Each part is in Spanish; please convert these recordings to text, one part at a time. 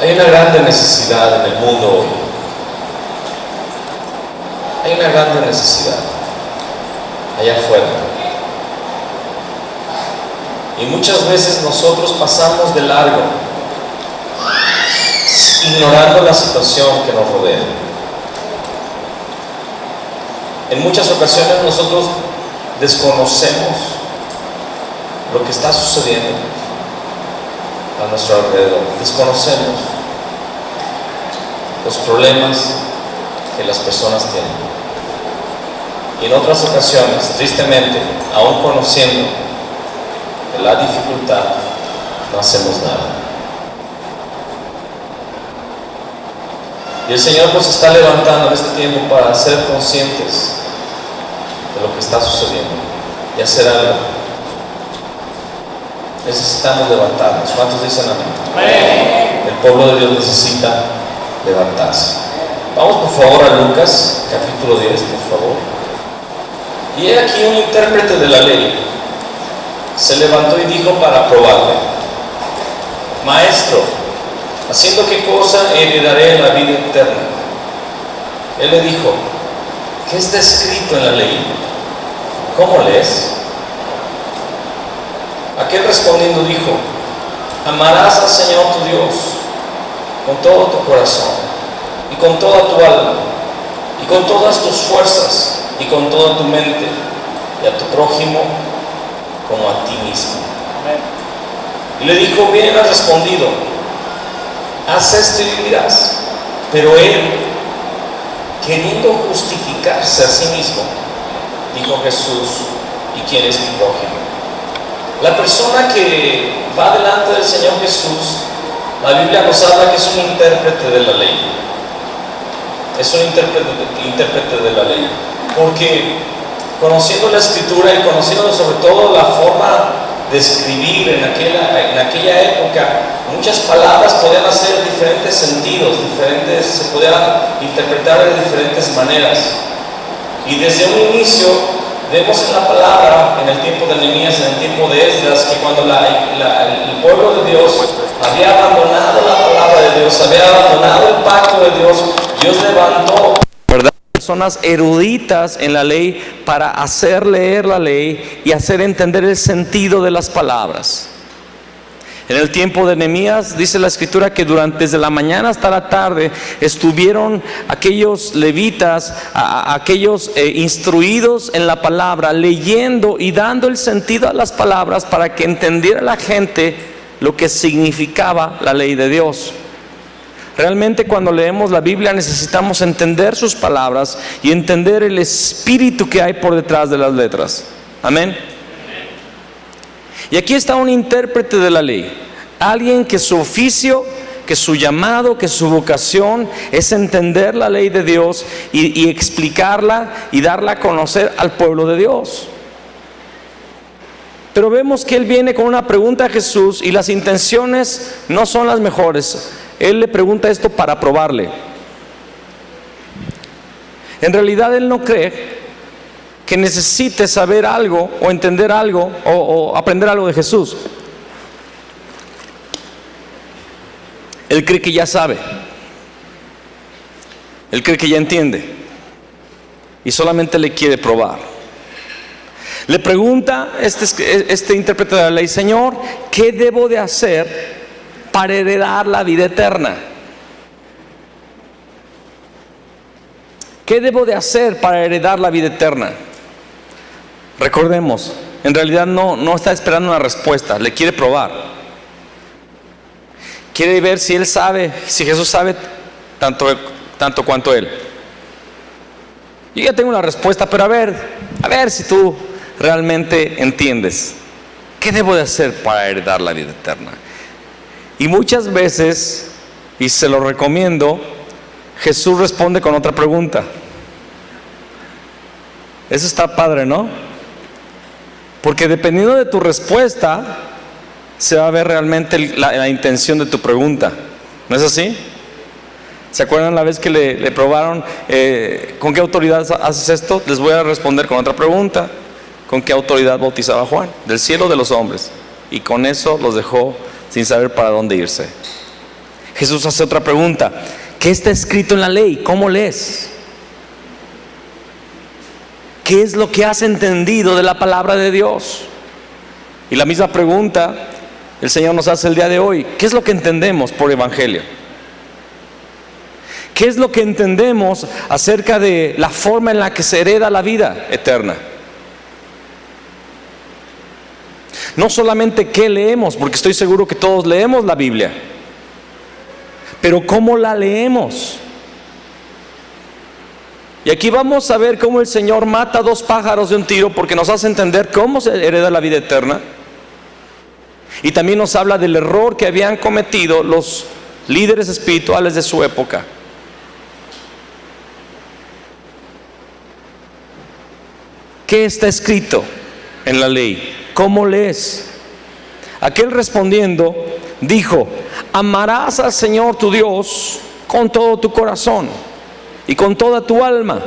Hay una grande necesidad en el mundo hoy. Hay una grande necesidad allá afuera. Y muchas veces nosotros pasamos de largo, ignorando la situación que nos rodea. En muchas ocasiones nosotros desconocemos lo que está sucediendo a nuestro alrededor. Desconocemos los problemas que las personas tienen. Y en otras ocasiones, tristemente, aún conociendo la dificultad, no hacemos nada. Y el Señor nos está levantando en este tiempo para ser conscientes de lo que está sucediendo y hacer algo. Necesitamos levantarnos. ¿Cuántos dicen amén? El pueblo de Dios necesita levantarse. Vamos por favor a Lucas capítulo 10, por favor. Y he aquí un intérprete de la ley se levantó y dijo para probarle: Maestro, ¿haciendo qué cosa heredaré la vida eterna? Él le dijo: ¿qué está escrito en la ley? ¿Cómo lees? Aquel respondiendo dijo: amarás al Señor tu Dios con todo tu corazón y con toda tu alma y con todas tus fuerzas y con toda tu mente, y a tu prójimo como a ti mismo. Y le dijo: bien has respondido, haz esto y vivirás. Pero él, queriendo justificarse a sí mismo, dijo: Jesús, ¿y quién es mi prójimo? La persona que va delante del Señor Jesús, la Biblia nos habla que es un intérprete de la ley. Es un intérprete de la ley. Porque conociendo la Escritura y conociendo sobre todo la forma de escribir en aquella época, muchas palabras podían hacer diferentes sentidos, se podían interpretar de diferentes maneras. Y desde un inicio vemos en la palabra, en el tiempo de Nehemías, en el tiempo de Esdras, que cuando el pueblo de Dios había abandonado la palabra de Dios, había abandonado el pacto de Dios, Dios levantó, ¿verdad?, personas eruditas en la ley para hacer leer la ley y hacer entender el sentido de las palabras. En el tiempo de Nehemías dice la Escritura que desde la mañana hasta la tarde estuvieron aquellos levitas, aquellos instruidos en la palabra, leyendo y dando el sentido a las palabras para que entendiera la gente lo que significaba la ley de Dios. Realmente cuando leemos la Biblia necesitamos entender sus palabras y entender el espíritu que hay por detrás de las letras. Amén. Y aquí está un intérprete de la ley, alguien que su oficio, que su llamado, que su vocación es entender la ley de Dios y explicarla y darla a conocer al pueblo de Dios. Pero vemos que él viene con una pregunta a Jesús y las intenciones no son las mejores. Él le pregunta esto para probarle. En realidad él no cree que necesite saber algo o entender algo o aprender algo de Jesús. Él cree que ya sabe. Él cree que ya entiende. Y solamente le quiere probar. Le pregunta este intérprete de la ley: Señor, ¿qué debo de hacer para heredar la vida eterna? ¿Qué debo de hacer para heredar la vida eterna? Recordemos, en realidad no está esperando una respuesta, le quiere probar. Quiere ver si él sabe, si Jesús sabe tanto cuanto él. Yo ya tengo una respuesta, pero a ver si tú realmente entiendes. ¿qué debo de hacer para heredar la vida eterna? Y muchas veces, y se lo recomiendo, Jesús responde con otra pregunta. Eso está padre, ¿no? Porque dependiendo de tu respuesta, se va a ver realmente la intención de tu pregunta. ¿No es así? ¿Se acuerdan la vez que le probaron con qué autoridad haces esto? Les voy a responder con otra pregunta. ¿Con qué autoridad bautizaba Juan? ¿Del cielo o de los hombres? Y con eso los dejó sin saber para dónde irse. Jesús hace otra pregunta. ¿Qué está escrito en la ley? ¿Cómo lees? ¿Qué es lo que has entendido de la palabra de Dios? Y la misma pregunta el Señor nos hace el día de hoy. ¿Qué es lo que entendemos por evangelio? ¿Qué es lo que entendemos acerca de la forma en la que se hereda la vida eterna? No solamente qué leemos, porque estoy seguro que todos leemos la Biblia, pero cómo la leemos. Y aquí vamos a ver cómo el Señor mata 2 pájaros de un tiro, porque nos hace entender cómo se hereda la vida eterna. Y también nos habla del error que habían cometido los líderes espirituales de su época. ¿Qué está escrito en la ley? ¿Cómo lees? Aquel respondiendo dijo: amarás al Señor tu Dios con todo tu corazón, y con toda tu alma,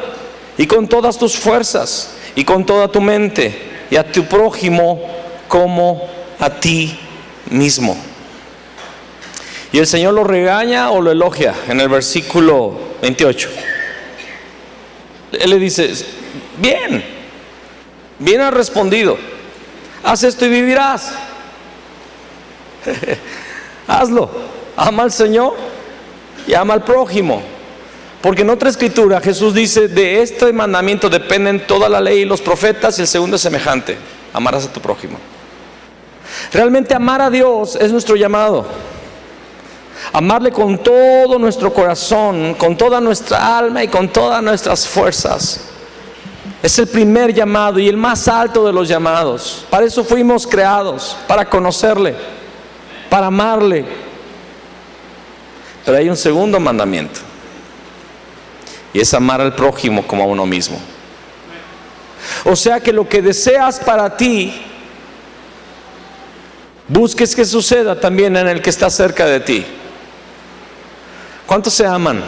y con todas tus fuerzas, y con toda tu mente, y a tu prójimo como a ti mismo. Y el Señor lo regaña o lo elogia en el versículo 28. Él le dice: bien has respondido, haz esto y vivirás. Hazlo, ama al Señor y ama al prójimo. Porque en otra escritura Jesús dice: de este mandamiento dependen toda la ley y los profetas, y el segundo es semejante: amarás a tu prójimo. Realmente amar a Dios es nuestro llamado. Amarle con todo nuestro corazón, con toda nuestra alma y con todas nuestras fuerzas. Es el primer llamado y el más alto de los llamados. Para eso fuimos creados, para conocerle, para amarle. Pero hay un segundo mandamiento, y es amar al prójimo como a uno mismo. O sea que lo que deseas para ti, busques que suceda también en el que está cerca de ti. ¿Cuántos se aman?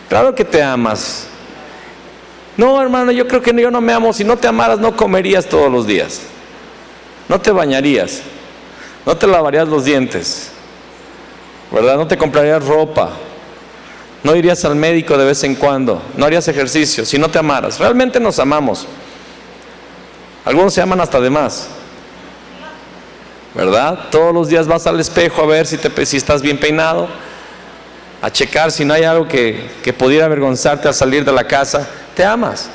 Claro que te amas. No, hermano, yo creo que yo no me amo. Si no te amaras, no comerías todos los días, no te bañarías, no te lavarías los dientes, ¿verdad? No te comprarías ropa, no irías al médico de vez en cuando, no harías ejercicio si no te amaras. Realmente nos amamos. Algunos se aman hasta de más, ¿verdad? Todos los días vas al espejo a ver si estás bien peinado, a checar si no hay algo que pudiera avergonzarte al salir de la casa. Te amas.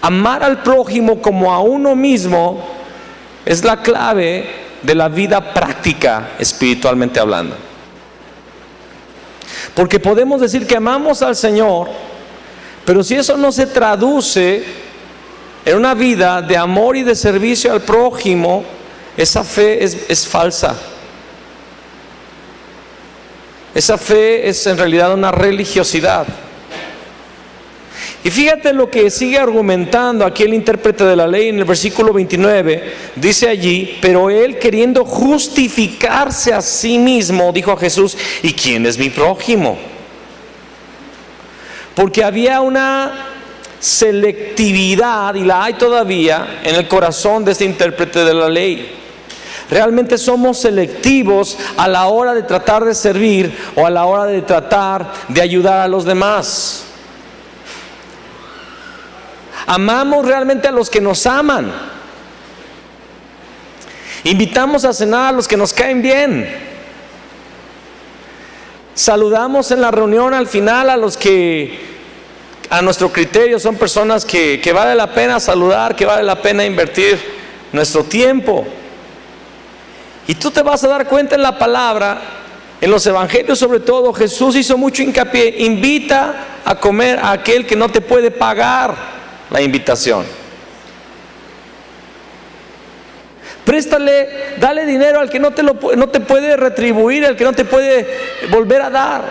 Amar al prójimo como a uno mismo es la clave de la vida práctica, espiritualmente hablando. Porque podemos decir que amamos al Señor, pero si eso no se traduce en una vida de amor y de servicio al prójimo, esa fe es falsa. Esa fe es en realidad una religiosidad. Y fíjate lo que sigue argumentando aquí el intérprete de la ley en el versículo 29. Dice allí: pero él, queriendo justificarse a sí mismo, dijo a Jesús: ¿y quién es mi prójimo? Porque había una selectividad, y la hay todavía, en el corazón de este intérprete de la ley. Realmente somos selectivos a la hora de tratar de servir o a la hora de tratar de ayudar a los demás. Amamos realmente a los que nos aman. Invitamos a cenar a los que nos caen bien. Saludamos en la reunión al final a los que a nuestro criterio son personas que vale la pena saludar, que vale la pena invertir nuestro tiempo. Y tú te vas a dar cuenta en la palabra, en los evangelios sobre todo, Jesús hizo mucho hincapié: invita a comer a aquel que no te puede pagar la invitación. Préstale, dale dinero al que no te puede retribuir, al que no te puede volver a dar,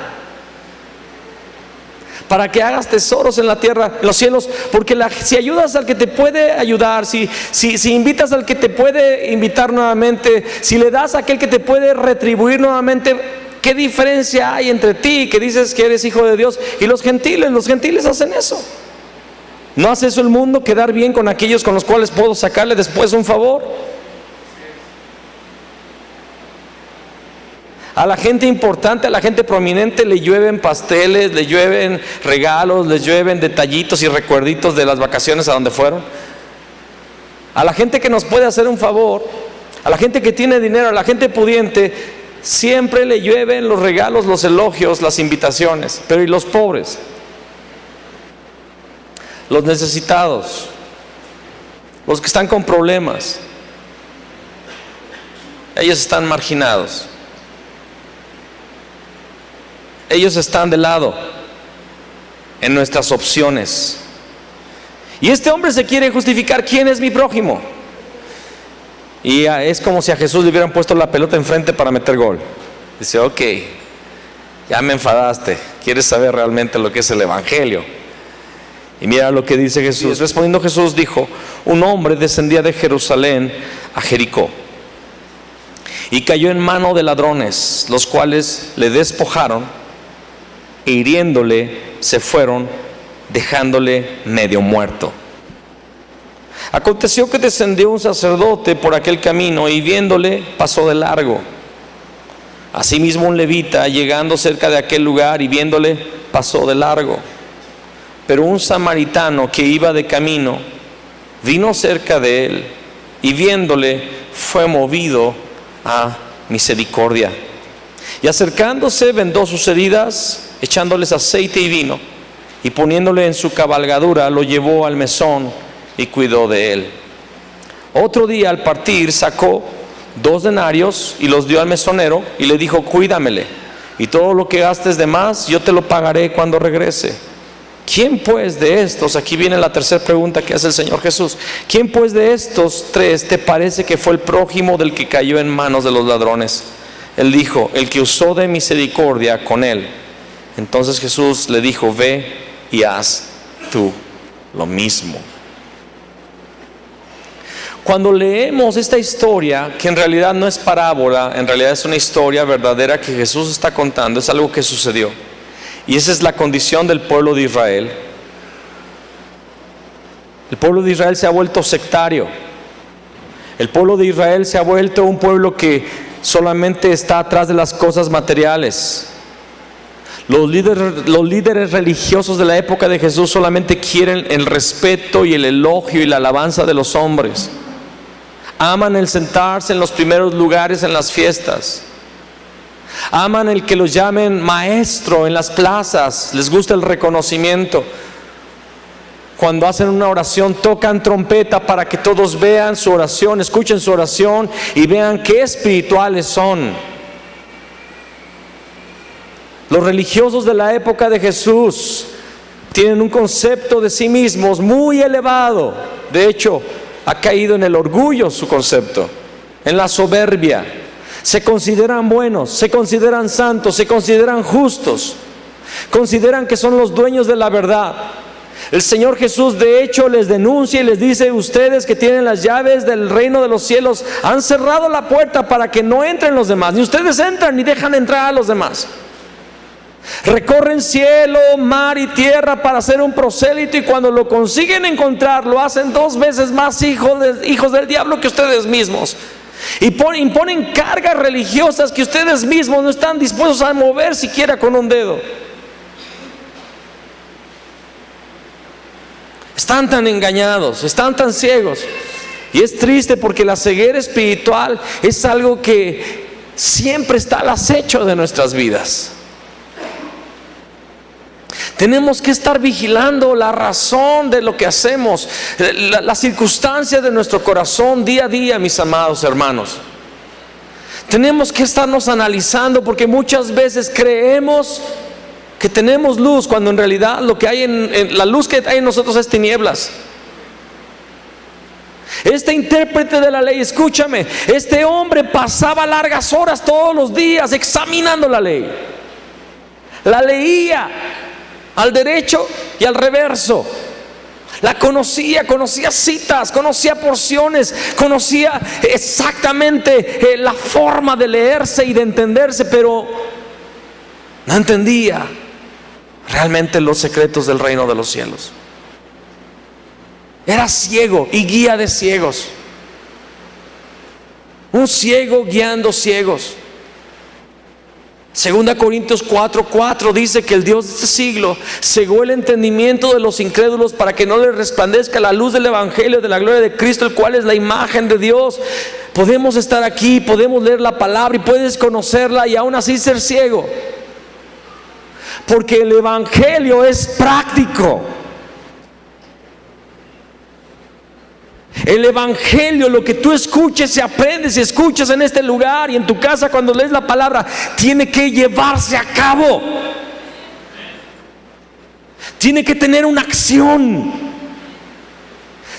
para que hagas tesoros en la tierra, en los cielos. Porque si ayudas al que te puede ayudar, si invitas al que te puede invitar nuevamente, si le das a aquel que te puede retribuir nuevamente, ¿qué diferencia hay entre ti, que dices que eres hijo de Dios, y los gentiles? Los gentiles hacen eso. ¿No hace eso el mundo, quedar bien con aquellos con los cuales puedo sacarle después un favor? A la gente importante, a la gente prominente le llueven pasteles, le llueven regalos, les llueven detallitos y recuerditos de las vacaciones a donde fueron. A la gente que nos puede hacer un favor, a la gente que tiene dinero, a la gente pudiente, siempre le llueven los regalos, los elogios, las invitaciones. Pero ¿y los pobres? Los necesitados, los que están con problemas, ellos están marginados. Ellos están de lado en nuestras opciones. Y este hombre se quiere justificar: ¿quién es mi prójimo? Y es como si a Jesús le hubieran puesto la pelota enfrente para meter gol. Dice: ok, ya me enfadaste, quieres saber realmente lo que es el evangelio. Y mira lo que dice Jesús. Respondiendo Jesús dijo: un hombre descendía de Jerusalén a Jericó y cayó en mano de ladrones, los cuales le despojaron e hiriéndole se fueron, dejándole medio muerto. Aconteció que descendió un sacerdote por aquel camino y viéndole pasó de largo. Asimismo un levita, llegando cerca de aquel lugar y viéndole, pasó de largo. Pero un samaritano que iba de camino vino cerca de él y viéndole fue movido a misericordia. Y acercándose vendó sus heridas, echándoles aceite y vino, y poniéndole en su cabalgadura lo llevó al mesón y cuidó de él. Otro día al partir sacó 2 denarios y los dio al mesonero y le dijo: cuídamele, y todo lo que gastes de más yo te lo pagaré cuando regrese. ¿Quién pues de estos? Aquí viene la tercera pregunta que hace el Señor Jesús. ¿Quién pues de estos 3 te parece que fue el prójimo del que cayó en manos de los ladrones? Él dijo: el que usó de misericordia con él. Entonces Jesús le dijo: ve y haz tú lo mismo. Cuando leemos esta historia, que en realidad no es parábola, en realidad es una historia verdadera que Jesús está contando, es algo que sucedió. Y esa es la condición del pueblo de Israel. El pueblo de Israel se ha vuelto sectario. El pueblo de Israel se ha vuelto un pueblo que solamente está atrás de las cosas materiales. Los líderes religiosos de la época de Jesús solamente quieren el respeto y el elogio y la alabanza de los hombres. Aman el sentarse en los primeros lugares en las fiestas. Aman el que los llamen maestro en las plazas. Les gusta el reconocimiento. Cuando hacen una oración tocan trompeta para que todos vean su oración, escuchen su oración y vean qué espirituales son. Los religiosos de la época de Jesús tienen un concepto de sí mismos muy elevado. De hecho, ha caído en el orgullo su concepto, en la soberbia. Se consideran buenos, se consideran santos, se consideran justos, consideran que son los dueños de la verdad. El Señor Jesús de hecho les denuncia y les dice: ustedes que tienen las llaves del reino de los cielos han cerrado la puerta para que no entren los demás, ni ustedes entran ni dejan entrar a los demás. Recorren cielo, mar y tierra para ser un prosélito, y cuando lo consiguen encontrar lo hacen 2 veces más hijos del diablo que ustedes mismos. Y imponen cargas religiosas que ustedes mismos no están dispuestos a mover siquiera con un dedo. Están tan engañados, están tan ciegos. Y es triste porque la ceguera espiritual es algo que siempre está al acecho de nuestras vidas. Tenemos que estar vigilando la razón de lo que hacemos, la circunstancia de nuestro corazón día a día, mis amados hermanos. Tenemos que estarnos analizando, porque muchas veces creemos que tenemos luz cuando en realidad lo que hay en la luz que hay en nosotros es tinieblas. Este intérprete de la ley, escúchame, este hombre pasaba largas horas todos los días examinando la ley. La leía al derecho y al reverso. La conocía citas, conocía porciones, conocía exactamente la forma de leerse y de entenderse, pero no entendía realmente los secretos del reino de los cielos. Era ciego y guía de ciegos. Un ciego guiando ciegos. 2 Corintios 4:4 dice que el Dios de este siglo cegó el entendimiento de los incrédulos para que no les resplandezca la luz del evangelio de la gloria de Cristo, el cual es la imagen de Dios. Podemos estar aquí, podemos leer la palabra y puedes conocerla y aún así ser ciego, porque el evangelio es práctico. El evangelio, lo que tú escuches y aprendes y escuchas en este lugar y en tu casa cuando lees la palabra, tiene que llevarse a cabo. Tiene que tener una acción.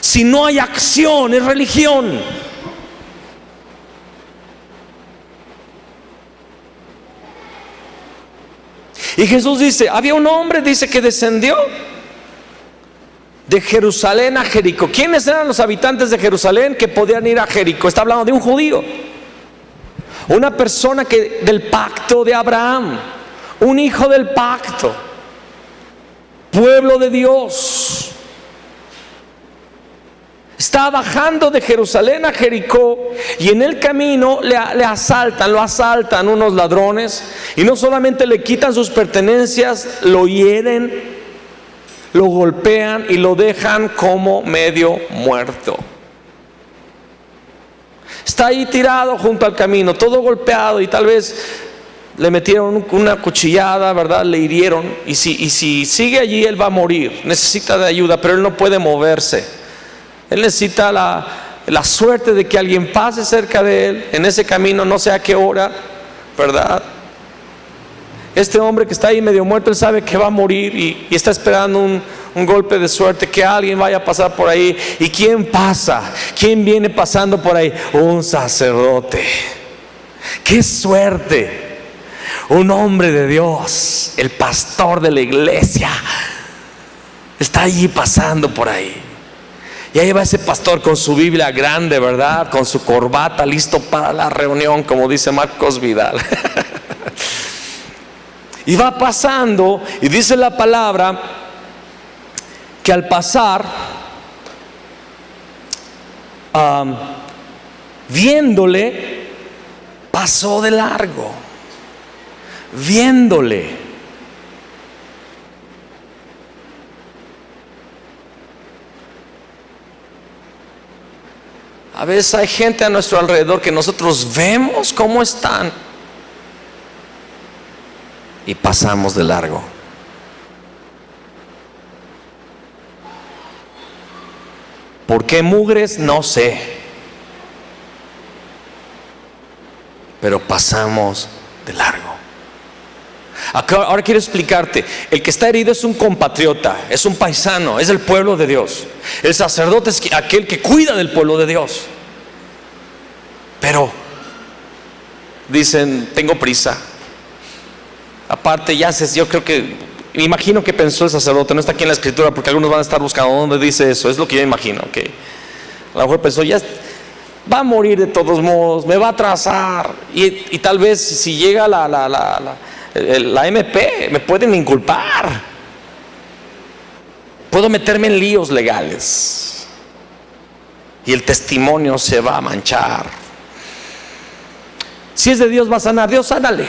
Si no hay acción, es religión. Y Jesús dice, había un hombre, dice, que descendió de Jerusalén a Jericó. ¿Quiénes eran los habitantes de Jerusalén que podían ir a Jericó? Está hablando de un judío, una persona del pacto de Abraham, un hijo del pacto, pueblo de Dios. Está bajando de Jerusalén a Jericó y en el camino lo asaltan unos ladrones, y no solamente le quitan sus pertenencias, lo hieren, lo golpean y lo dejan como medio muerto. Está ahí tirado junto al camino, todo golpeado, y tal vez le metieron una cuchillada, ¿verdad? Le hirieron, y si sigue allí, él va a morir. Necesita de ayuda, pero él no puede moverse. Él necesita la suerte de que alguien pase cerca de él en ese camino, no sé a qué hora, ¿verdad? Este hombre que está ahí medio muerto, él sabe que va a morir y está esperando un golpe de suerte, que alguien vaya a pasar por ahí. ¿Y quién pasa? ¿Quién viene pasando por ahí? Un sacerdote. ¡Qué suerte! Un hombre de Dios, el pastor de la iglesia, está allí pasando por ahí. Y ahí va ese pastor con su Biblia grande, ¿verdad? Con su corbata, listo para la reunión, como dice Marcos Vidal. Y va pasando, y dice la palabra que al pasar, viéndole, pasó de largo. Viéndole. A veces hay gente a nuestro alrededor que nosotros vemos cómo están y pasamos de largo. ¿Por qué mugres? No sé. Pero pasamos de largo. Ahora quiero explicarte. El que está herido es un compatriota, es un paisano, es el pueblo de Dios. El sacerdote es aquel que cuida del pueblo de Dios. Pero dicen, tengo prisa. Aparte, yo creo que, me imagino que pensó el sacerdote, no está aquí en la escritura, porque algunos van a estar buscando dónde dice eso, es lo que yo imagino, okay. A lo mejor pensó, ya va a morir de todos modos, me va a atrasar, y tal vez si llega la MP, me pueden inculpar, puedo meterme en líos legales, y el testimonio se va a manchar. Si es de Dios, va a sanar, Dios sánale.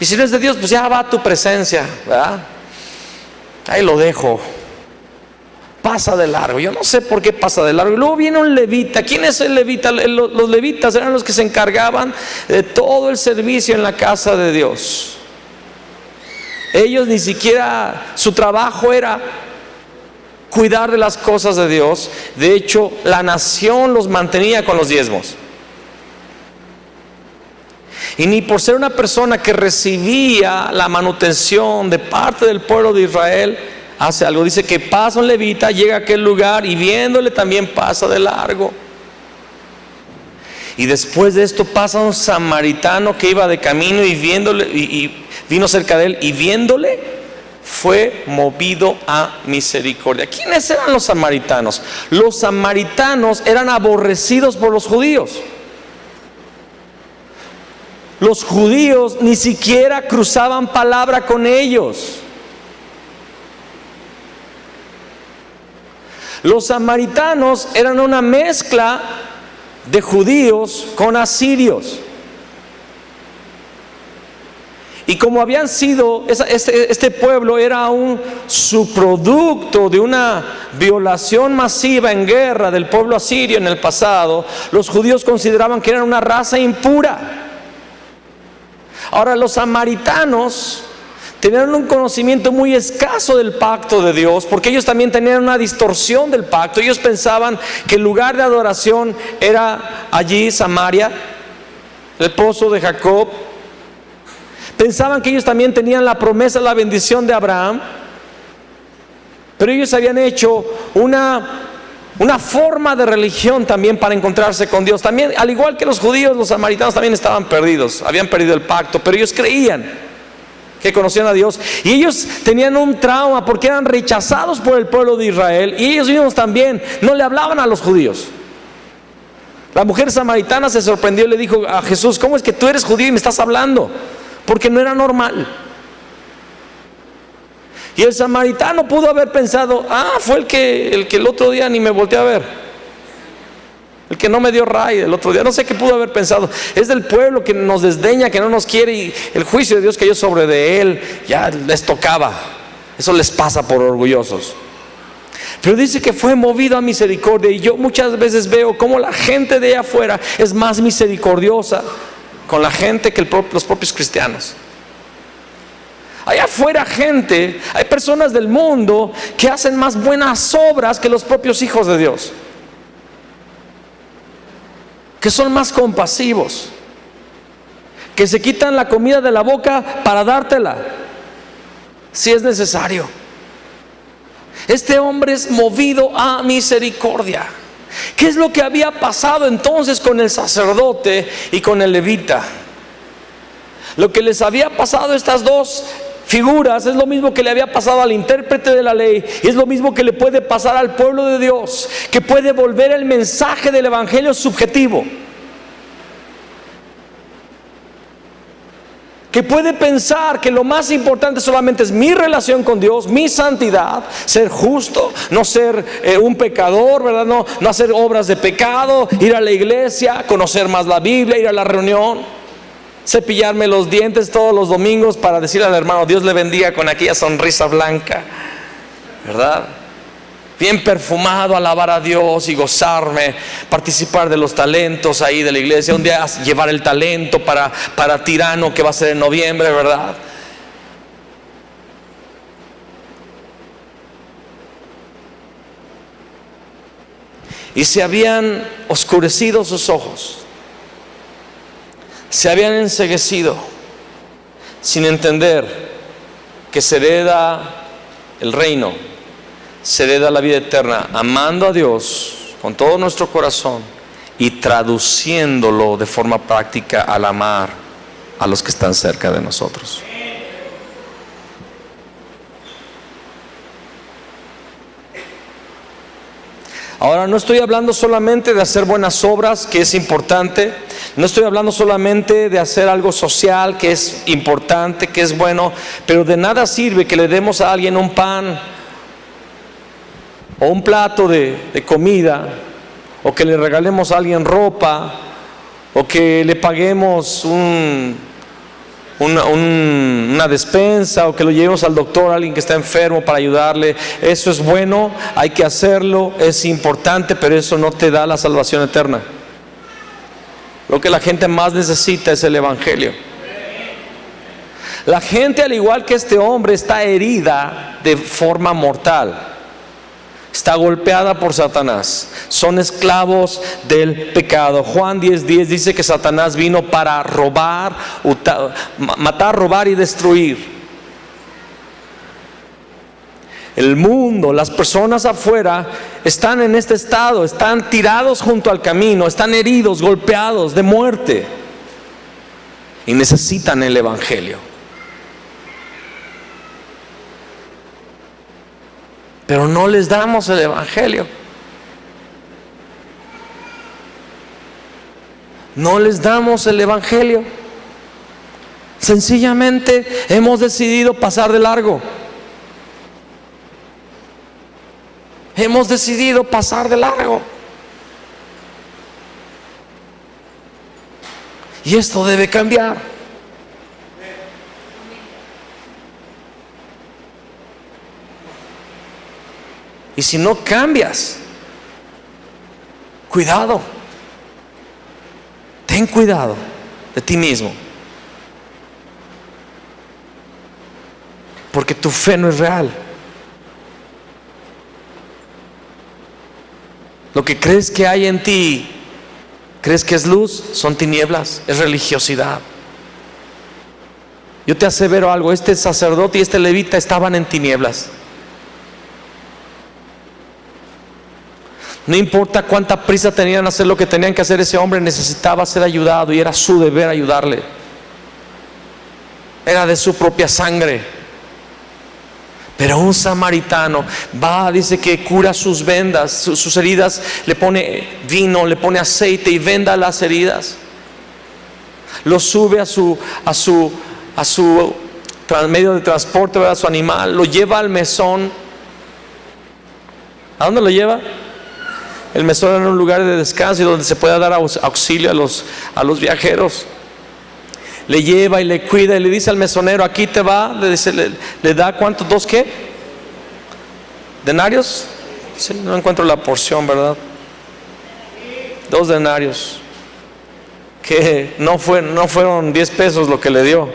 Y si no es de Dios, pues ya va a tu presencia, ¿verdad? Ahí lo dejo. Pasa de largo. Yo no sé por qué pasa de largo. Y luego viene un levita. ¿Quién es el levita? Los levitas eran los que se encargaban de todo el servicio en la casa de Dios. Ellos ni siquiera, su trabajo era cuidar de las cosas de Dios. De hecho, la nación los mantenía con los diezmos. Y ni por ser una persona que recibía la manutención de parte del pueblo de Israel, hace algo. Dice que pasa un levita, llega a aquel lugar y viéndole también pasa de largo. Y después de esto pasa un samaritano que iba de camino y viéndole, y vino cerca de él y viéndole fue movido a misericordia. ¿Quiénes eran los samaritanos? Los samaritanos eran aborrecidos por los judíos. Los judíos ni siquiera cruzaban palabra con ellos. Los samaritanos eran una mezcla de judíos con asirios. Y como habían sido, este pueblo era un subproducto de una violación masiva en guerra del pueblo asirio en el pasado, los judíos consideraban que eran una raza impura. Ahora, los samaritanos tenían un conocimiento muy escaso del pacto de Dios, porque ellos también tenían una distorsión del pacto. Ellos pensaban que el lugar de adoración era allí, Samaria, el pozo de Jacob. Pensaban que ellos también tenían la promesa, la bendición de Abraham, pero ellos habían hecho una forma de religión también para encontrarse con Dios. También, al igual que los judíos, los samaritanos también estaban perdidos, habían perdido el pacto, pero ellos creían que conocían a Dios, y ellos tenían un trauma porque eran rechazados por el pueblo de Israel, y ellos mismos también no le hablaban a los judíos. La mujer samaritana se sorprendió y le dijo a Jesús: ¿cómo es que tú eres judío y me estás hablando? Porque no era normal. Y el samaritano pudo haber pensado: fue el que el otro día ni me volteé a ver, el que no me dio ray el otro día. No sé qué pudo haber pensado. Es del pueblo que nos desdeña, que no nos quiere, y el juicio de Dios cayó sobre de él. Ya les tocaba. Eso les pasa por orgullosos. Pero dice que fue movido a misericordia. Y yo muchas veces veo cómo la gente de allá afuera es más misericordiosa con la gente que los propios cristianos. Allá afuera hay personas del mundo que hacen más buenas obras que los propios hijos de Dios, que son más compasivos, que se quitan la comida de la boca para dártela si es necesario. Este hombre es movido a misericordia. ¿Qué es lo que había pasado entonces con el sacerdote y con el levita? Lo que les había pasado a estas dos figuras es lo mismo que le había pasado al intérprete de la ley, y es lo mismo que le puede pasar al pueblo de Dios, que puede volver el mensaje del evangelio subjetivo, que puede pensar que lo más importante solamente es mi relación con Dios, mi santidad, ser justo, no ser un pecador, ¿verdad? No hacer obras de pecado, ir a la iglesia, conocer más la Biblia, ir a la reunión, cepillarme los dientes todos los domingos para decirle al hermano: Dios le bendiga, con aquella sonrisa blanca, ¿verdad? Bien perfumado, alabar a Dios y gozarme, participar de los talentos ahí de la iglesia, un día llevar el talento para Tirano, que va a ser en noviembre, ¿verdad? Y se habían oscurecido sus ojos, se habían enceguecido, sin entender que se hereda el reino, se hereda la vida eterna, amando a Dios con todo nuestro corazón y traduciéndolo de forma práctica al amar a los que están cerca de nosotros. Ahora, no estoy hablando solamente de hacer buenas obras, que es importante. No estoy hablando solamente de hacer algo social, que es importante, que es bueno. Pero de nada sirve que le demos a alguien un pan o un plato de comida, o que le regalemos a alguien ropa, o que le paguemos una despensa, o que lo llevemos al doctor, a alguien que está enfermo, para ayudarle. Eso es bueno, hay que hacerlo, es importante, pero eso no te da la salvación eterna. Lo que la gente más necesita es el evangelio. La gente, al igual que este hombre, está herida de forma mortal. Está golpeada por Satanás. Son esclavos del pecado. Juan 10:10 dice que Satanás vino para robar, matar, robar y destruir. El mundo, las personas afuera están en este estado, están tirados junto al camino, están heridos, golpeados de muerte y necesitan el Evangelio. Pero no les damos el Evangelio. No les damos el Evangelio. Sencillamente hemos decidido pasar de largo. Hemos decidido pasar de largo. Y esto debe cambiar. Y si no cambias, cuidado. Ten cuidado de ti mismo. Porque tu fe no es real. Lo que crees que hay en ti, crees que es luz, son tinieblas, es religiosidad. Yo te asevero algo, este sacerdote y este levita estaban en tinieblas. No importa cuánta prisa tenían en hacer lo que tenían que hacer, ese hombre necesitaba ser ayudado y era su deber ayudarle. Era de su propia sangre. Pero un samaritano va, dice que cura sus vendas, sus heridas, le pone vino, le pone aceite y venda las heridas. Lo sube a su medio de transporte, a su animal, lo lleva al mesón. ¿A dónde lo lleva? El mesón era un lugar de descanso y donde se pueda dar auxilio a los viajeros. Le lleva y le cuida y le dice al mesonero, aquí te va, le da ¿cuánto? ¿2 qué? ¿Denarios? Sí, no encuentro la porción, ¿verdad? 2 denarios. Que no fueron 10 pesos lo que le dio.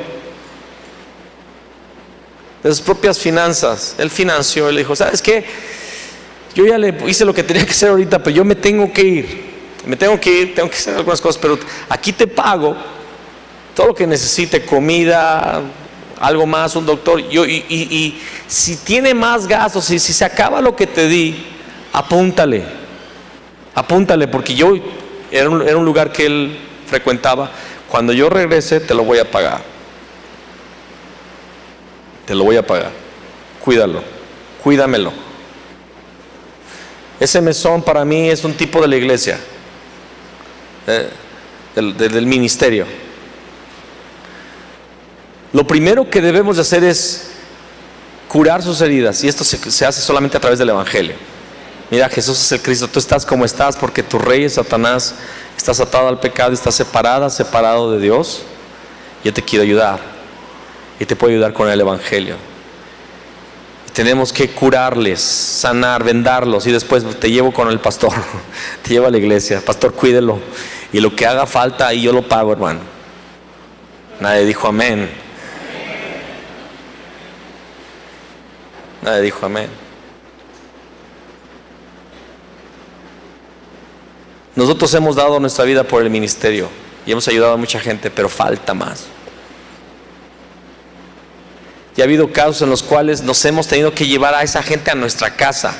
De sus propias finanzas. Él financió, él dijo, ¿sabes qué? Yo ya le hice lo que tenía que hacer ahorita, pero yo me tengo que ir. Tengo que hacer algunas cosas, pero aquí te pago todo lo que necesite, comida, algo más, un doctor. Y si tiene más gastos, si se acaba lo que te di, apúntale, porque yo era un lugar que él frecuentaba. Cuando yo regrese, te lo voy a pagar. Te lo voy a pagar. Cuídalo, cuídamelo. Ese mesón para mí es un tipo de la iglesia, del ministerio. Lo primero que debemos de hacer es curar sus heridas, y esto se hace solamente a través del Evangelio. Mira, Jesús es el Cristo, tú estás como estás porque tu rey es Satanás, estás atado al pecado, estás separado de Dios. Yo te quiero ayudar y te puedo ayudar con el Evangelio. Tenemos que curarles, sanar, vendarlos, y después te llevo con el pastor, te llevo a la iglesia, pastor, cuídelo, y lo que haga falta ahí yo lo pago, hermano. Nadie dijo amén. Nadie dijo amén. Nosotros hemos dado nuestra vida por el ministerio y hemos ayudado a mucha gente, pero falta más. Y ha habido casos en los cuales nos hemos tenido que llevar a esa gente a nuestra casa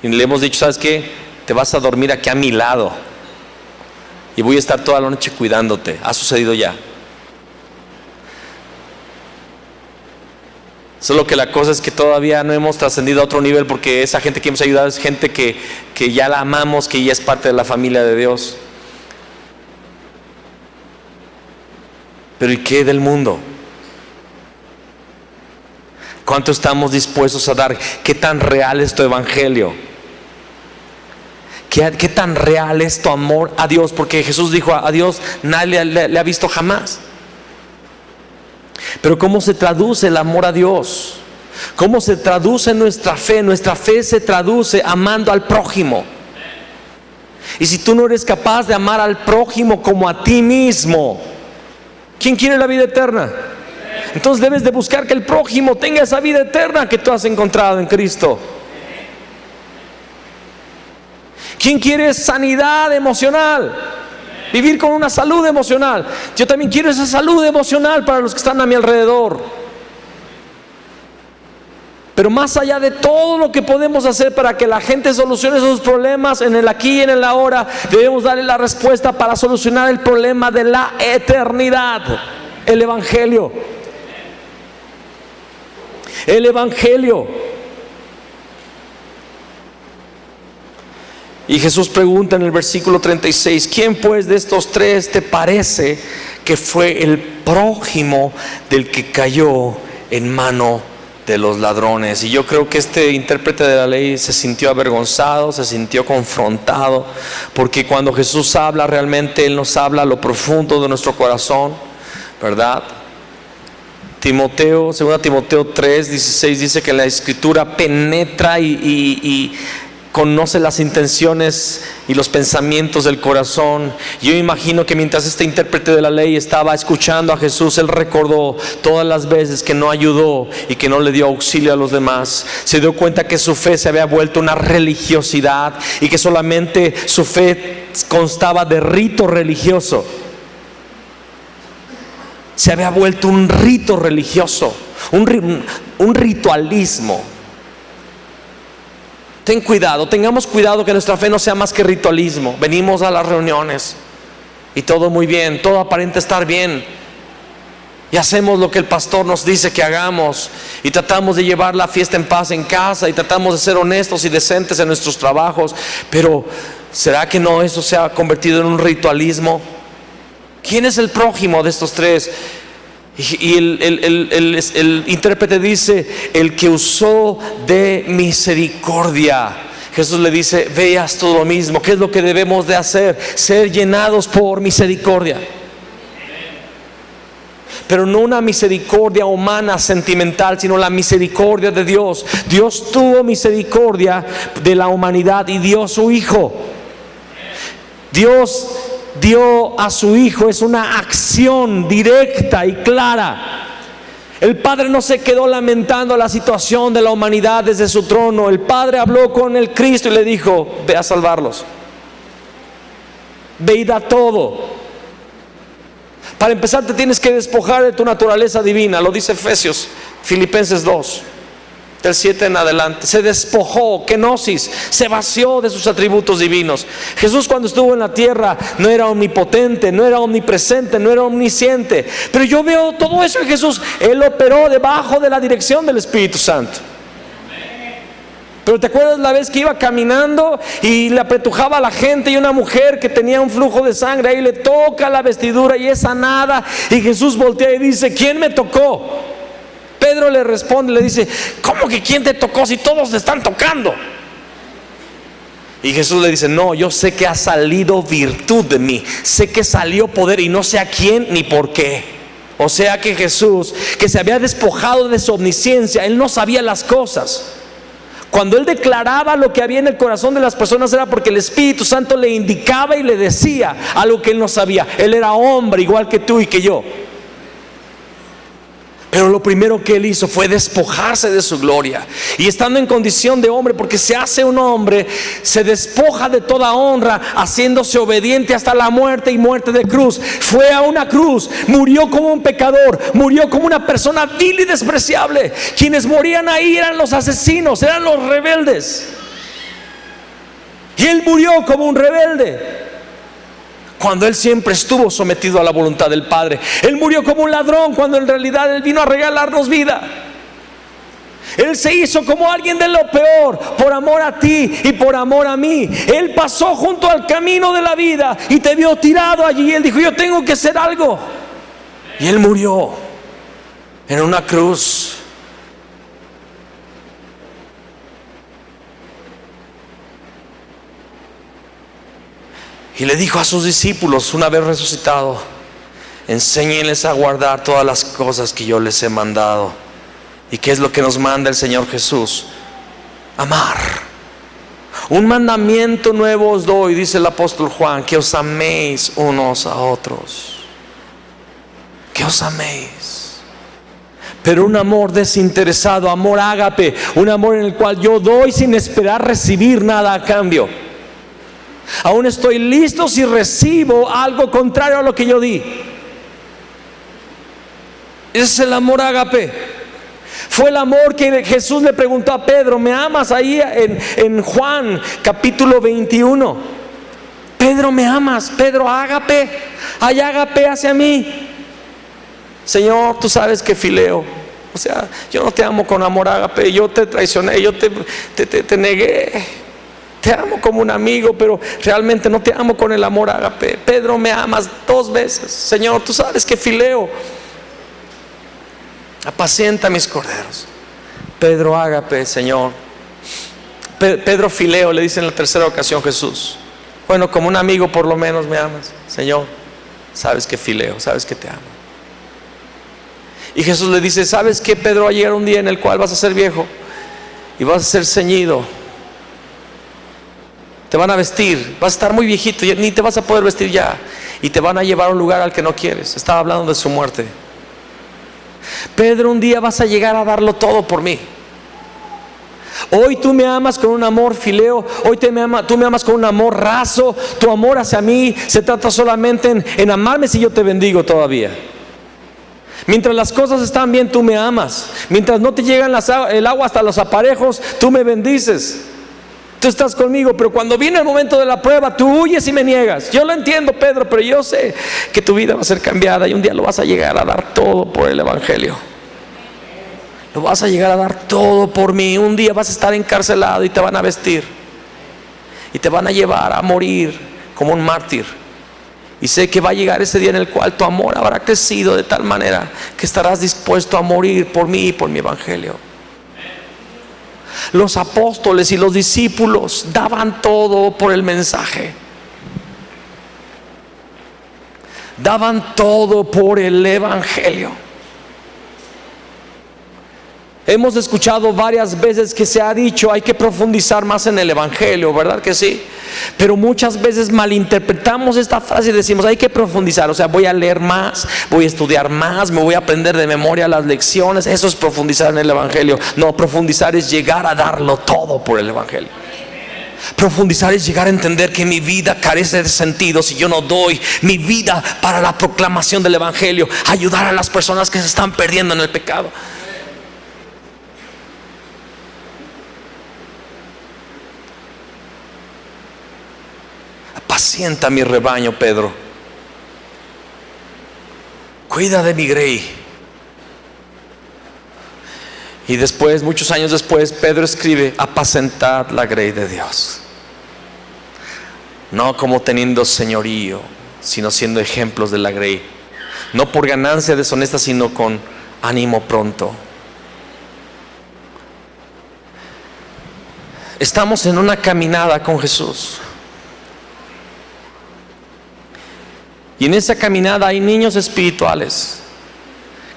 y le hemos dicho, ¿sabes qué? Te vas a dormir aquí a mi lado y voy a estar toda la noche cuidándote. Ha sucedido ya. Solo que la cosa es que todavía no hemos trascendido a otro nivel, porque esa gente que hemos ayudado es gente que ya la amamos, que ya es parte de la familia de Dios. Pero ¿y qué del mundo? ¿Cuánto estamos dispuestos a dar? ¿Qué tan real es tu evangelio? ¿Qué tan real es tu amor a Dios? Porque Jesús dijo, a Dios nadie le ha visto jamás. Pero ¿cómo se traduce el amor a Dios? ¿Cómo se traduce nuestra fe? Nuestra fe se traduce amando al prójimo. Y si tú no eres capaz de amar al prójimo como a ti mismo, ¿quién quiere la vida eterna? Entonces debes de buscar que el prójimo tenga esa vida eterna que tú has encontrado en Cristo. ¿Quién quiere sanidad emocional? Vivir con una salud emocional. Yo también quiero esa salud emocional para los que están a mi alrededor. Pero más allá de todo lo que podemos hacer para que la gente solucione sus problemas en el aquí y en el ahora, debemos darle la respuesta para solucionar el problema de la eternidad: el Evangelio. El Evangelio. Y Jesús pregunta en el versículo 36: ¿quién pues de estos tres te parece que fue el prójimo del que cayó en mano de los ladrones? Y yo creo que este intérprete de la ley se sintió avergonzado, se sintió confrontado, porque cuando Jesús habla, realmente Él nos habla a lo profundo de nuestro corazón, ¿verdad? Timoteo, 2 Timoteo 3:16 dice que la Escritura penetra y conoce las intenciones y los pensamientos del corazón. Yo imagino que mientras este intérprete de la ley estaba escuchando a Jesús, él recordó todas las veces que no ayudó y que no le dio auxilio a los demás. Se dio cuenta que su fe se había vuelto una religiosidad y que solamente su fe constaba de rito religioso. Se había vuelto un rito religioso, un ritualismo. Ten cuidado, tengamos cuidado que nuestra fe no sea más que ritualismo. Venimos a las reuniones y todo muy bien, todo aparenta estar bien, y hacemos lo que el pastor nos dice que hagamos, y tratamos de llevar la fiesta en paz en casa, y tratamos de ser honestos y decentes en nuestros trabajos. Pero ¿será que no eso se ha convertido en un ritualismo? ¿Quién es el prójimo de estos tres? Y el intérprete dice: el que usó de misericordia. Jesús le dice: veas tú lo mismo. ¿Qué es lo que debemos de hacer? Ser llenados por misericordia. Pero no una misericordia humana sentimental, sino la misericordia de Dios. Dios tuvo misericordia de la humanidad y dio a su Hijo. Dios dio a su Hijo, es una acción directa y clara. El Padre no se quedó lamentando la situación de la humanidad desde su trono. El Padre habló con el Cristo y le dijo: ve a salvarlos, ve y da todo. Para empezar, te tienes que despojar de tu naturaleza divina. Lo dice Filipenses 2, del 7 en adelante. Se despojó, kenosis, se vació de sus atributos divinos. Jesús, cuando estuvo en la tierra, no era omnipotente, no era omnipresente, no era omnisciente. Pero yo veo todo eso en Jesús. Él operó debajo de la dirección del Espíritu Santo. Pero ¿te acuerdas la vez que iba caminando y le apretujaba a la gente, y una mujer que tenía un flujo de sangre ahí le toca la vestidura y es sanada? Y Jesús voltea y dice: ¿quién me tocó? Pedro le responde, le dice: ¿cómo que quién te tocó si todos te están tocando? Y Jesús le dice: no, yo sé que ha salido virtud de mí, sé que salió poder, y no sé a quién ni por qué. O sea que Jesús, que se había despojado de su omnisciencia, Él no sabía las cosas. Cuando Él declaraba lo que había en el corazón de las personas, era porque el Espíritu Santo le indicaba y le decía algo que Él no sabía. Él era hombre igual que tú y que yo. Pero lo primero que Él hizo fue despojarse de su gloria. Y estando en condición de hombre, porque se hace un hombre, se despoja de toda honra, haciéndose obediente hasta la muerte, y muerte de cruz. Fue a una cruz, murió como un pecador, murió como una persona vil y despreciable. Quienes morían ahí eran los asesinos, eran los rebeldes. Y Él murió como un rebelde, cuando Él siempre estuvo sometido a la voluntad del Padre. Él murió como un ladrón, cuando en realidad Él vino a regalarnos vida. Él se hizo como alguien de lo peor, por amor a ti y por amor a mí. Él pasó junto al camino de la vida y te vio tirado allí. Él dijo: yo tengo que hacer algo. Y Él murió en una cruz. Y le dijo a sus discípulos, una vez resucitado: enséñenles a guardar todas las cosas que yo les he mandado. ¿Y qué es lo que nos manda el Señor Jesús? Amar. Un mandamiento nuevo os doy, dice el apóstol Juan: que os améis unos a otros. Que os améis. Pero un amor desinteresado, amor ágape, un amor en el cual yo doy sin esperar recibir nada a cambio. Aún estoy listo si recibo algo contrario a lo que yo di. Ese es el amor ágape. Fue el amor que Jesús le preguntó a Pedro: ¿me amas? Ahí en Juan capítulo 21. Pedro, ¿me amas? Pedro, ágape, hay ágape hacia mí. Señor, tú sabes que fileo. O sea, yo no te amo con amor ágape. Yo te traicioné, yo te negué. Te amo como un amigo, pero realmente no te amo con el amor ágape. Pedro, me amas 2 veces. Señor, tú sabes que fileo. Apacienta mis corderos. Pedro, ágape, Señor. Pedro, fileo, le dice en la 3ª ocasión Jesús. Bueno, como un amigo por lo menos me amas. Señor, sabes que fileo, sabes que te amo. Y Jesús le dice: ¿sabes qué, Pedro? Va a llegar un día en el cual vas a ser viejo y vas a ser ceñido. Te van a vestir, vas a estar muy viejito, ni te vas a poder vestir ya, y te van a llevar a un lugar al que no quieres. Estaba hablando de su muerte. Pedro, un día vas a llegar a darlo todo por mí. Hoy tú me amas con un amor fileo. Hoy tú me amas con un amor raso. Tu amor hacia mí se trata solamente en amarme si yo te bendigo todavía. Mientras las cosas están bien, tú me amas. Mientras no te llegan el agua hasta los aparejos, tú me bendices. Tú estás conmigo, pero cuando viene el momento de la prueba, tú huyes y me niegas. Yo lo entiendo, Pedro, pero yo sé que tu vida va a ser cambiada y un día lo vas a llegar a dar todo por el evangelio. Lo vas a llegar a dar todo por mí. Un día vas a estar encarcelado y te van a vestir y te van a llevar a morir como un mártir. Y sé que va a llegar ese día en el cual tu amor habrá crecido de tal manera que estarás dispuesto a morir por mí y por mi evangelio. Los apóstoles y los discípulos daban todo por el mensaje. Daban todo por el evangelio. Hemos escuchado varias veces que se ha dicho: hay que profundizar más en el evangelio, ¿verdad que sí? Pero muchas veces malinterpretamos esta frase y decimos: hay que profundizar, o sea, voy a leer más, voy a estudiar más, me voy a aprender de memoria las lecciones. Eso es profundizar en el evangelio. No, profundizar es llegar a darlo todo por el evangelio. Profundizar es llegar a entender que mi vida carece de sentido si yo no doy mi vida para la proclamación del evangelio, ayudar a las personas que se están perdiendo en el pecado. Apacienta mi rebaño, Pedro. Cuida de mi grey. Y después, muchos años después, Pedro escribe: apacentad la grey de Dios. No como teniendo señorío, sino siendo ejemplos de la grey. No por ganancia deshonesta, sino con ánimo pronto. Estamos en una caminada con Jesús. Y en esa caminada hay niños espirituales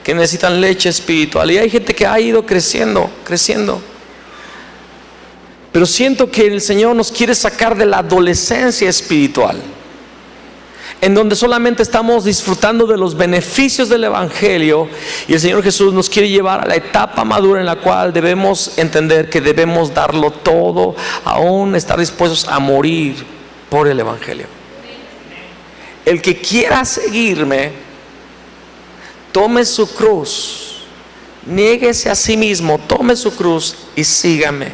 que necesitan leche espiritual. Y hay gente que ha ido creciendo. Pero siento que el Señor nos quiere sacar de la adolescencia espiritual, en donde solamente estamos disfrutando de los beneficios del evangelio. Y el Señor Jesús nos quiere llevar a la etapa madura en la cual debemos entender que debemos darlo todo, aún estar dispuestos a morir por el evangelio. El que quiera seguirme, tome su cruz, niéguese a sí mismo, tome su cruz y sígame.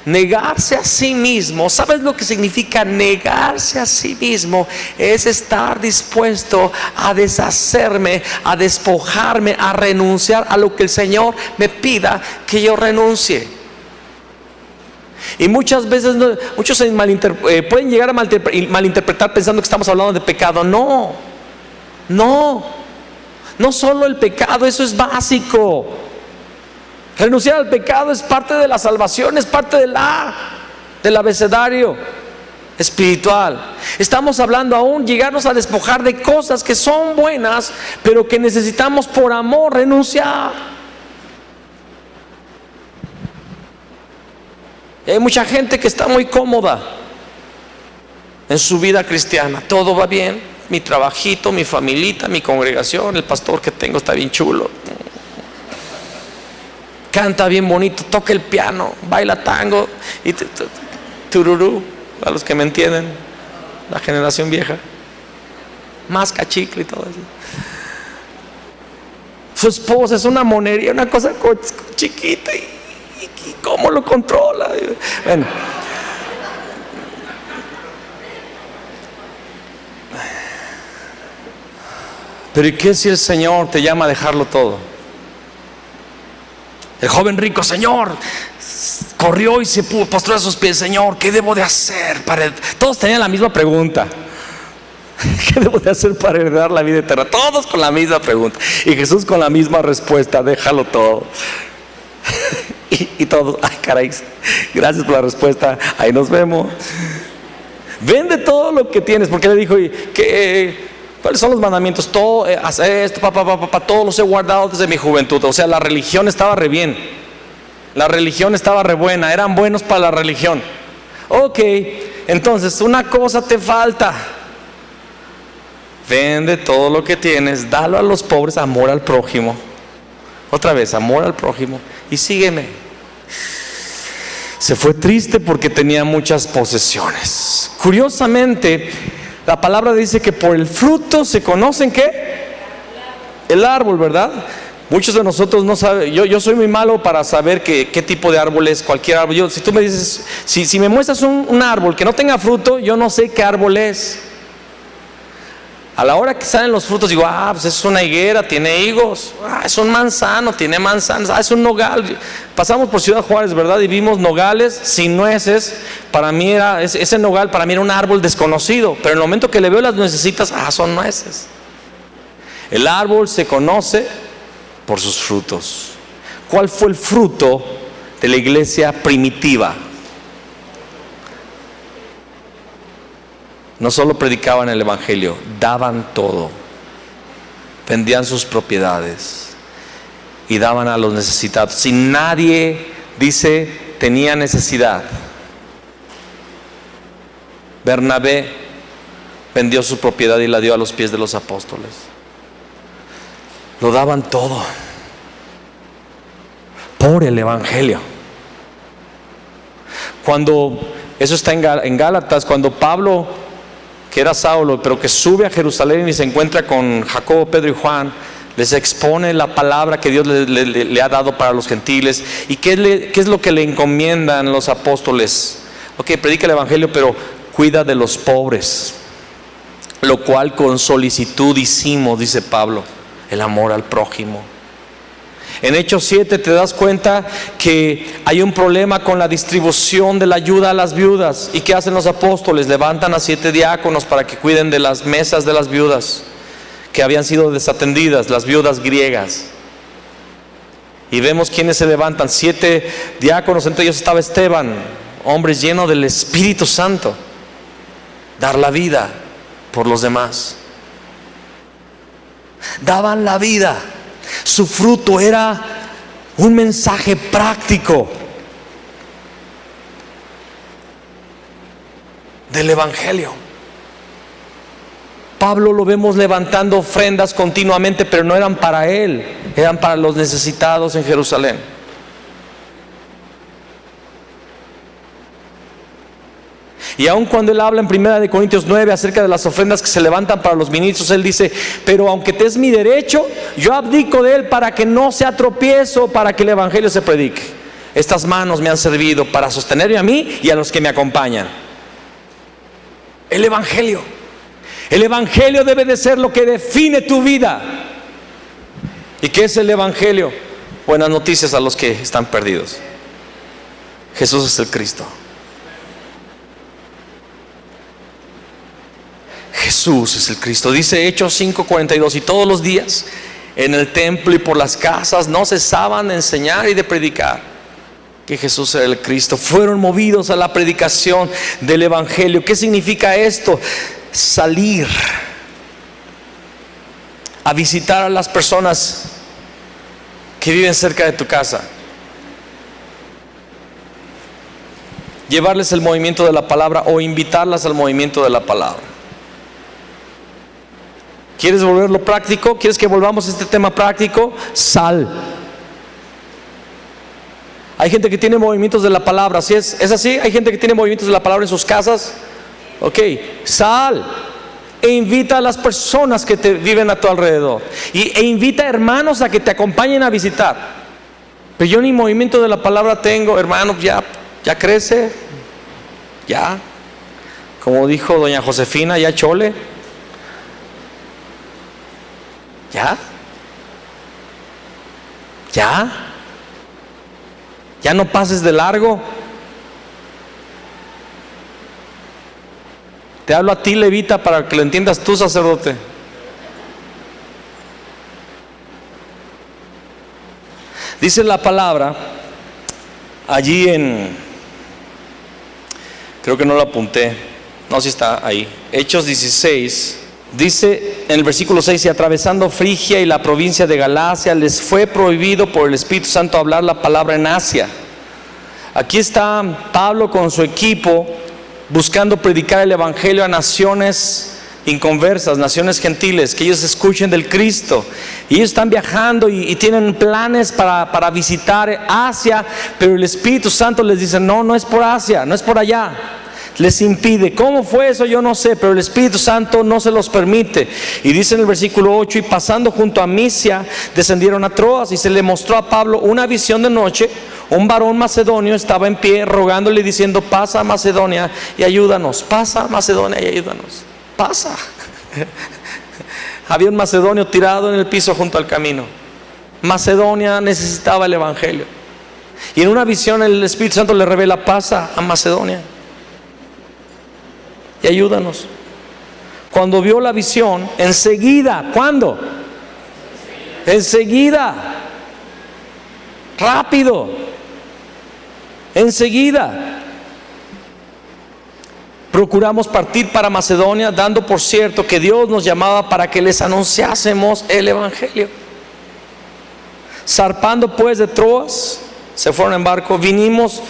Negarse a sí mismo, ¿sabes lo que significa negarse a sí mismo? Es estar dispuesto a deshacerme, a despojarme, a renunciar a lo que el Señor me pida que yo renuncie. Y muchas veces muchos pueden llegar a malinterpretar pensando que estamos hablando de pecado. No solo el pecado, eso es básico. Renunciar al pecado es parte de la salvación, es parte del abecedario espiritual. Estamos hablando aún llegarnos a despojar de cosas que son buenas, pero que necesitamos por amor renunciar. Y hay mucha gente que está muy cómoda en su vida cristiana. Todo va bien, mi trabajito, mi familita, mi congregación, el pastor que tengo está bien chulo, canta bien bonito, toca el piano, baila tango y tururú, a los que me entienden, la generación vieja, masca chicle y todo eso. Su esposa es una monería, una cosa chiquita. ¿Y cómo lo controla? Bueno. Pero ¿y qué si el Señor te llama a dejarlo todo? El joven rico, Señor, corrió y se postró a sus pies. Señor, ¿qué debo de hacer para...? Todos tenían la misma pregunta. ¿Qué debo de hacer para heredar la vida eterna? Todos con la misma pregunta. Y Jesús con la misma respuesta: déjalo todo. Y todos, ay caray, gracias por la respuesta, ahí nos vemos. Vende todo lo que tienes, porque le dijo, ¿cuáles son los mandamientos? Todo, haz esto, todos los he guardado desde mi juventud. O sea, la religión estaba re bien. La religión estaba re buena, eran buenos para la religión. Ok, entonces una cosa te falta. Vende todo lo que tienes, dalo a los pobres, amor al prójimo. Otra vez, amor al prójimo, y sígueme. Se fue triste porque tenía muchas posesiones. Curiosamente, la palabra dice que por el fruto se conocen ¿qué? El árbol, ¿verdad? Muchos de nosotros no saben. Yo soy muy malo para saber qué tipo de árbol es cualquier árbol. Si tú me dices, si me muestras un árbol que no tenga fruto, yo no sé qué árbol es. A la hora que salen los frutos digo, pues es una higuera, tiene higos. Es un manzano, tiene manzanas. Es un nogal. Pasamos por Ciudad Juárez, ¿verdad? Y vimos nogales sin nueces. Para mí ese nogal para mí era un árbol desconocido. Pero en el momento que le veo las nuecesitas, son nueces. El árbol se conoce por sus frutos. ¿Cuál fue el fruto de la iglesia primitiva? No solo predicaban el evangelio, daban todo. Vendían sus propiedades y daban a los necesitados. Si nadie, dice, tenía necesidad, Bernabé vendió su propiedad y la dio a los pies de los apóstoles. Lo daban todo por el evangelio. Cuando, eso está en Gálatas, cuando Pablo, que era Saulo, pero que sube a Jerusalén y se encuentra con Jacobo, Pedro y Juan, les expone la palabra que Dios le ha dado para los gentiles. ¿Y qué es lo que le encomiendan los apóstoles? Ok, predica el evangelio, pero cuida de los pobres, lo cual con solicitud hicimos, dice Pablo, el amor al prójimo. En Hechos 7 te das cuenta que hay un problema con la distribución de la ayuda a las viudas. ¿Y qué hacen los apóstoles? Levantan a 7 diáconos para que cuiden de las mesas de las viudas que habían sido desatendidas, las viudas griegas. Y vemos quiénes se levantan, 7 diáconos, entre ellos estaba Esteban, hombre lleno del Espíritu Santo. Dar la vida por los demás. Daban la vida. Su fruto era un mensaje práctico del evangelio. Pablo lo vemos levantando ofrendas continuamente, pero no eran para él, eran para los necesitados en Jerusalén. Y aun cuando él habla en 1 Corintios 9 acerca de las ofrendas que se levantan para los ministros, él dice, pero aunque te es mi derecho, yo abdico de él para que no sea tropiezo, para que el evangelio se predique. Estas manos me han servido para sostenerme a mí y a los que me acompañan. El evangelio debe de ser lo que define tu vida. ¿Y qué es el evangelio? Buenas noticias a los que están perdidos. Jesús es el Cristo. Jesús es el Cristo. Dice Hechos 5:42, y todos los días en el templo y por las casas no cesaban de enseñar y de predicar que Jesús era el Cristo. Fueron movidos a la predicación del evangelio. ¿Qué significa esto? Salir a visitar a las personas que viven cerca de tu casa, llevarles el movimiento de la palabra o invitarlas al movimiento de la palabra. ¿Quieres volverlo práctico? ¿Quieres que volvamos a este tema práctico? Sal. Hay gente que tiene movimientos de la palabra, ¿sí es así? Hay gente que tiene movimientos de la palabra en sus casas. Ok, sal. E invita a las personas que te viven a tu alrededor. E invita a hermanos a que te acompañen a visitar. Pero yo ni movimiento de la palabra tengo, hermano, ya crece. Ya. Como dijo doña Josefina, ya chole. Ya. Ya no pases de largo. Te hablo a ti, levita, para que lo entiendas tú, sacerdote. Dice la palabra allí creo que no lo apunté, no, si está ahí, Hechos 16. Dice en el versículo 6: y atravesando Frigia y la provincia de Galacia, les fue prohibido por el Espíritu Santo hablar la palabra en Asia. Aquí está Pablo con su equipo buscando predicar el evangelio a naciones inconversas, naciones gentiles, que ellos escuchen del Cristo. Y ellos están viajando y tienen planes para visitar Asia, pero el Espíritu Santo les dice: no es por Asia, no es por allá. Les impide. ¿Cómo fue eso? Yo no sé, pero el Espíritu Santo no se los permite. Y dice en el versículo 8: y pasando junto a Misia, descendieron a Troas, y se le mostró a Pablo una visión de noche. Un varón macedonio estaba en pie rogándole, diciendo: pasa a Macedonia y ayúdanos. Pasa a Macedonia y ayúdanos. Pasa. Había un macedonio tirado en el piso junto al camino. Macedonia necesitaba el evangelio. Y en una visión el Espíritu Santo le revela: pasa a Macedonia y ayúdanos. Cuando vio la visión, enseguida, ¿cuándo? Enseguida, rápido, enseguida procuramos partir para Macedonia, dando por cierto que Dios nos llamaba para que les anunciásemos el evangelio. Zarpando pues de Troas, se fueron en barco, vinimos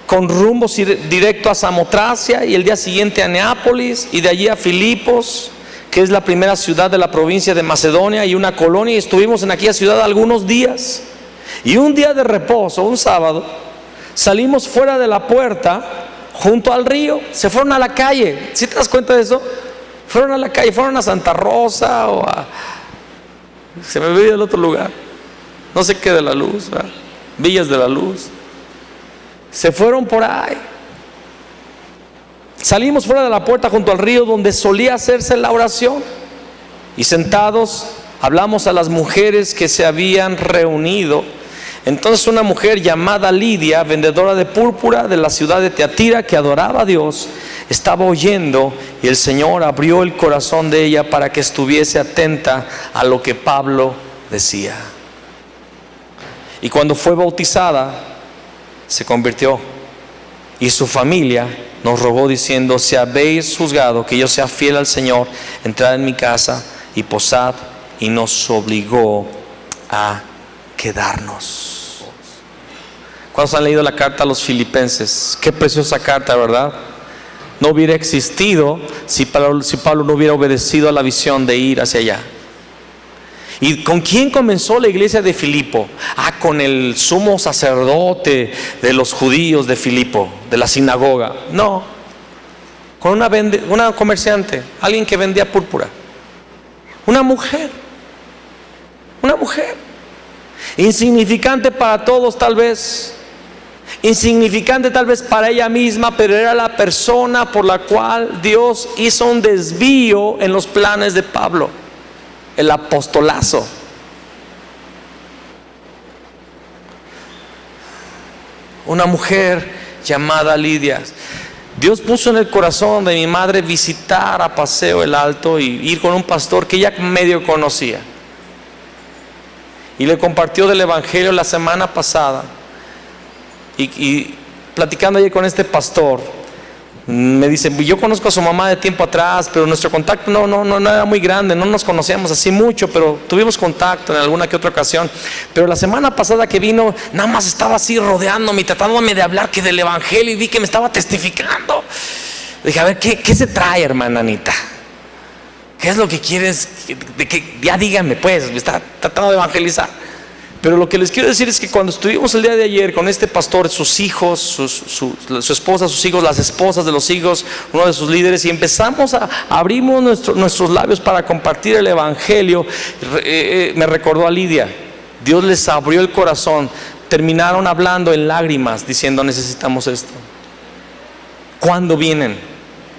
con rumbo directo a Samotracia, y el día siguiente a Neápolis, y de allí a Filipos, que es la primera ciudad de la provincia de Macedonia y una colonia, y estuvimos en aquella ciudad algunos días. Y un día de reposo, un sábado, salimos fuera de la puerta junto al río. Se fueron a la calle. ¿Sí te das cuenta de eso? Fueron a la calle, fueron a Santa Rosa o se me olvidó el otro lugar, no sé qué, de la Luz, ¿verdad? Villas de la Luz. Se fueron por ahí. Salimos fuera de la puerta junto al río donde solía hacerse la oración, y sentados hablamos a las mujeres que se habían reunido. Entonces una mujer llamada Lidia, vendedora de púrpura de la ciudad de Teatira, que adoraba a Dios, estaba oyendo, y el Señor abrió el corazón de ella para que estuviese atenta a lo que Pablo decía. Y cuando fue bautizada, se convirtió, y su familia nos rogó diciendo: si habéis juzgado que yo sea fiel al Señor, entrad en mi casa y posad. Y nos obligó a quedarnos. ¿Cuántos han leído la carta a los Filipenses? Qué preciosa carta, ¿verdad? No hubiera existido si Pablo no hubiera obedecido a la visión de ir hacia allá. ¿Y con quién comenzó la iglesia de Filipo? Con el sumo sacerdote de los judíos de Filipo, de la sinagoga. No, con una comerciante, alguien que vendía púrpura. Una mujer, insignificante para todos tal vez, insignificante tal vez para ella misma, pero era la persona por la cual Dios hizo un desvío en los planes de Pablo, el apostolazo. Una mujer llamada Lidia. Dios puso en el corazón de mi madre visitar a Paseo el Alto y ir con un pastor que ella medio conocía, y le compartió del evangelio la semana pasada. Y platicando allí con este pastor, me dice: yo conozco a su mamá de tiempo atrás, pero nuestro contacto no era muy grande, no nos conocíamos así mucho, pero tuvimos contacto en alguna que otra ocasión. Pero la semana pasada que vino, nada más estaba así rodeándome y tratándome de hablar que del evangelio, y vi que me estaba testificando. Dije: a ver, ¿qué se trae, hermana Anita? ¿Qué es lo que quieres? Ya dígame, pues, me está tratando de evangelizar. Pero lo que les quiero decir es que cuando estuvimos el día de ayer con este pastor, sus hijos, su esposa, sus hijos, las esposas de los hijos, uno de sus líderes, y empezamos abrimos nuestros labios para compartir el evangelio, me recordó a Lidia. Dios les abrió el corazón. Terminaron hablando en lágrimas, diciendo: necesitamos esto. ¿Cuándo vienen?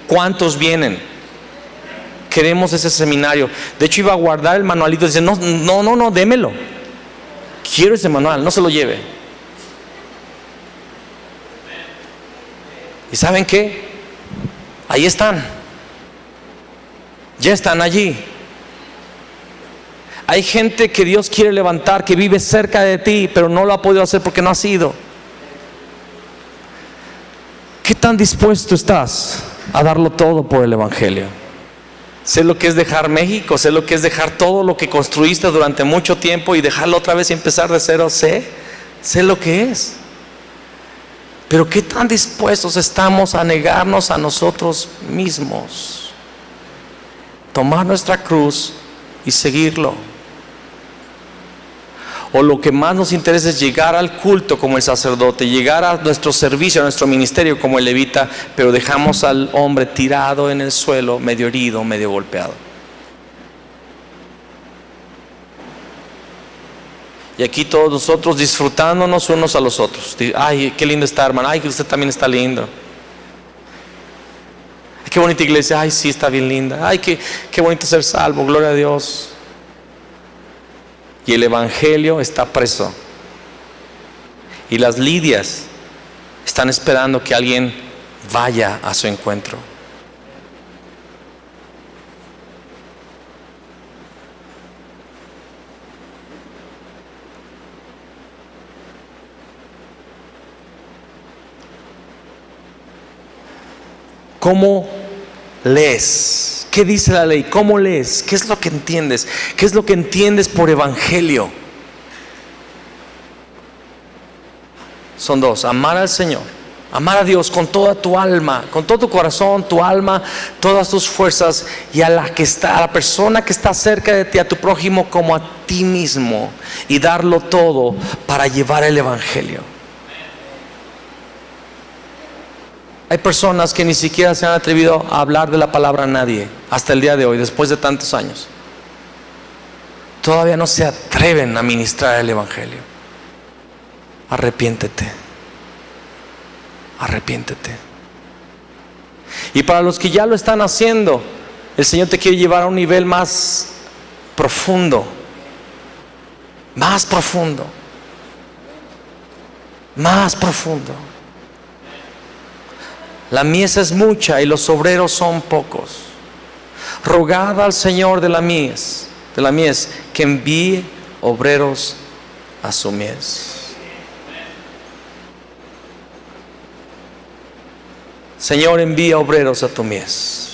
¿Cuántos vienen? Queremos ese seminario. De hecho, iba a guardar el manualito y dice: no, démelo. Quiero ese manual, no se lo lleve. ¿Y saben qué? Ahí están. Ya están allí. Hay gente que Dios quiere levantar, que vive cerca de ti, pero no lo ha podido hacer porque no has ido. ¿Qué tan dispuesto estás a darlo todo por el evangelio? Sé lo que es dejar México, sé lo que es dejar todo lo que construiste durante mucho tiempo y dejarlo otra vez y empezar de cero. Sé lo que es. Pero ¿qué tan dispuestos estamos a negarnos a nosotros mismos? Tomar nuestra cruz y seguirlo. O lo que más nos interesa es llegar al culto como el sacerdote, llegar a nuestro servicio, a nuestro ministerio como el levita, pero dejamos al hombre tirado en el suelo, medio herido, medio golpeado. Y aquí todos nosotros disfrutándonos unos a los otros. Ay, qué lindo está, hermano. Ay, que usted también está lindo. Ay, qué bonita iglesia. Ay, sí, está bien linda. Ay, qué bonito ser salvo. Gloria a Dios. Y el evangelio está preso. Y las Lidias están esperando que alguien vaya a su encuentro. ¿Cómo lees? ¿Qué dice la ley? ¿Cómo lees? ¿Qué es lo que entiendes? ¿Qué es lo que entiendes por evangelio? Son dos: amar al Señor, amar a Dios con toda tu alma, con todo tu corazón, tu alma, todas tus fuerzas, y a la persona que está cerca de ti, a tu prójimo como a ti mismo, y darlo todo para llevar el evangelio. Hay personas que ni siquiera se han atrevido a hablar de la palabra a nadie hasta el día de hoy, después de tantos años. Todavía no se atreven a ministrar el evangelio. Arrepiéntete. Arrepiéntete. Y para los que ya lo están haciendo, el Señor te quiere llevar a un nivel más profundo. Más profundo. Más profundo. La mies es mucha y los obreros son pocos. Rogad al Señor de la mies que envíe obreros a su mies. Señor, envía obreros a tu mies.